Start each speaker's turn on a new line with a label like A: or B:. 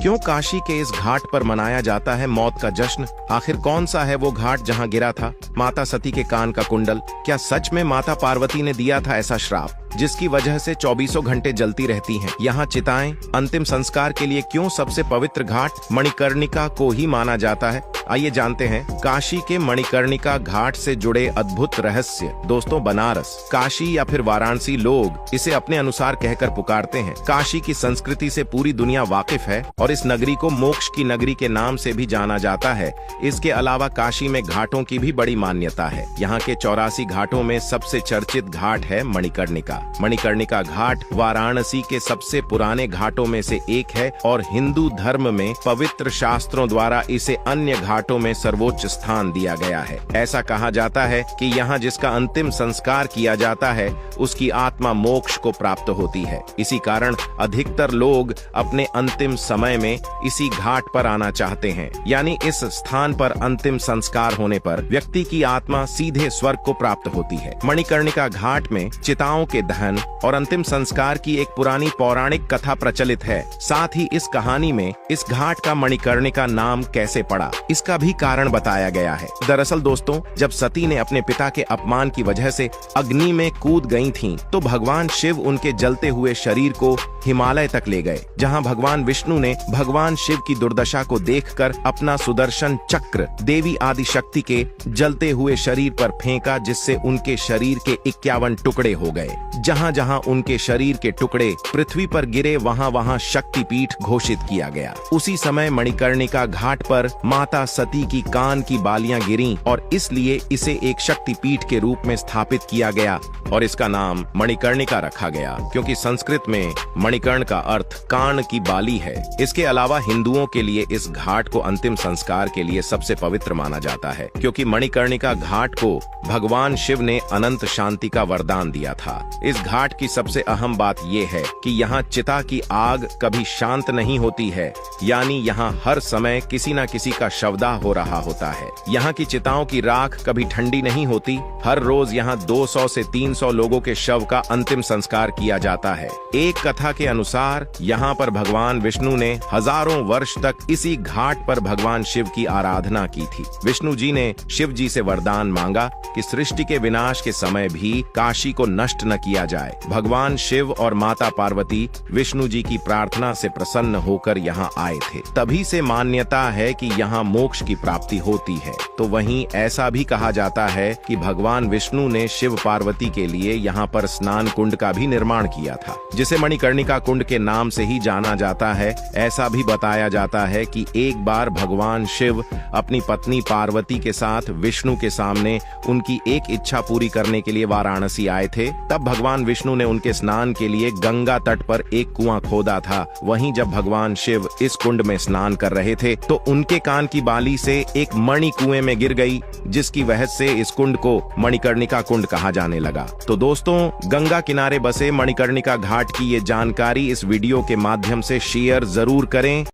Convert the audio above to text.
A: क्यों काशी के इस घाट पर मनाया जाता है मौत का जश्न? आखिर कौन सा है वो घाट जहां गिरा था माता सती के कान का कुंडल? क्या सच में माता पार्वती ने दिया था ऐसा श्राप जिसकी वजह से 24 घंटे जलती रहती हैं? यहाँ चिताएं अंतिम संस्कार के लिए क्यों सबसे पवित्र घाट मणिकर्णिका को ही माना जाता है? आइए जानते हैं काशी के मणिकर्णिका घाट से जुड़े अद्भुत रहस्य। दोस्तों, बनारस, काशी या फिर वाराणसी, लोग इसे अपने अनुसार कहकर पुकारते हैं। काशी की संस्कृति से पूरी दुनिया वाकिफ है और इस नगरी को मोक्ष की नगरी के नाम से भी जाना जाता है। इसके अलावा काशी में घाटों की भी बड़ी मान्यता है। यहाँ के 84 घाटों में सबसे चर्चित घाट है मणिकर्णिका। मणिकर्णिका घाट वाराणसी के सबसे पुराने घाटों में से एक है और हिंदू धर्म में पवित्र शास्त्रों द्वारा इसे अन्य घाटों में सर्वोच्च स्थान दिया गया है। ऐसा कहा जाता है कि यहाँ जिसका अंतिम संस्कार किया जाता है उसकी आत्मा मोक्ष को प्राप्त होती है। इसी कारण अधिकतर लोग अपने अंतिम समय में इसी घाट पर आना चाहते हैं। यानी इस स्थान पर अंतिम संस्कार होने पर व्यक्ति की आत्मा सीधे स्वर्ग को प्राप्त होती है। मणिकर्णिका घाट में चिताओं के दहन और अंतिम संस्कार की एक पुरानी पौराणिक कथा प्रचलित है। साथ ही इस कहानी में इस घाट का मणिकर्णिका नाम कैसे पड़ा, इसका भी कारण बताया गया है। दरअसल दोस्तों, जब सती ने अपने पिता के अपमान की वजह से अग्नि में कूद गई थीं, तो भगवान शिव उनके जलते हुए शरीर को हिमालय तक ले गए, जहां भगवान विष्णु ने भगवान शिव की दुर्दशा को देखकर अपना सुदर्शन चक्र देवी आदि शक्ति के जलते हुए शरीर पर फेंका, जिससे उनके शरीर के 51 टुकड़े हो गए। जहां जहां उनके शरीर के टुकड़े पृथ्वी पर गिरे, वहां वहां शक्तिपीठ घोषित किया गया। उसी समय मणिकर्णिका घाट पर माता सती की कान की बालियां गिरीं और इसलिए इसे एक शक्तिपीठ के रूप में स्थापित किया गया और इसका नाम मणिकर्णिका रखा गया, क्योंकि संस्कृत में मणिकर्ण का अर्थ कान की बाली है। इसके अलावा हिंदुओं के लिए इस घाट को अंतिम संस्कार के लिए सबसे पवित्र माना जाता है, क्योंकि मणिकर्णिका घाट को भगवान शिव ने अनंत शांति का वरदान दिया था। इस घाट की सबसे अहम बात यह है कि यहाँ चिता की आग कभी शांत नहीं होती है, यानी यहाँ हर समय किसी न किसी का शवदाह हो रहा होता है। यहाँ की चिताओं की राख कभी ठंडी नहीं होती। हर रोज यहाँ 200 से 300 लोगों के शव का अंतिम संस्कार किया जाता है। एक कथा के अनुसार यहाँ पर भगवान विष्णु ने हजारों वर्ष तक इसी घाट पर भगवान शिव की आराधना की थी। विष्णु जी ने शिव जी से वरदान मांगा कि सृष्टि के विनाश के समय भी काशी को नष्ट न किया जाए। भगवान शिव और माता पार्वती विष्णु जी की प्रार्थना से प्रसन्न होकर यहाँ आए थे। तभी से मान्यता है कि यहाँ मोक्ष की प्राप्ति होती है। तो वहीं ऐसा भी कहा जाता है कि भगवान विष्णु ने शिव पार्वती के लिए यहाँ पर स्नान कुंड का भी निर्माण किया था, जिसे मणिकर्णिका कुंड के नाम से ही जाना जाता है। ऐसा भी बताया जाता है कि एक बार भगवान शिव अपनी पत्नी पार्वती के साथ विष्णु के सामने उनकी एक इच्छा पूरी करने के लिए वाराणसी आए थे। तब भगवान विष्णु ने उनके स्नान के लिए गंगा तट पर एक कुआं खोदा था। वहीं जब भगवान शिव इस कुंड में स्नान कर रहे थे तो उनके कान की बाली से एक मणि कुएं में गिर गई, जिसकी वजह से इस कुंड को मणिकर्णिका कुंड कहा जाने लगा। तो दोस्तों, गंगा किनारे बसे मणिकर्णिका घाट की ये जानकारी इस वीडियो के माध्यम से शेयर जरूर करें।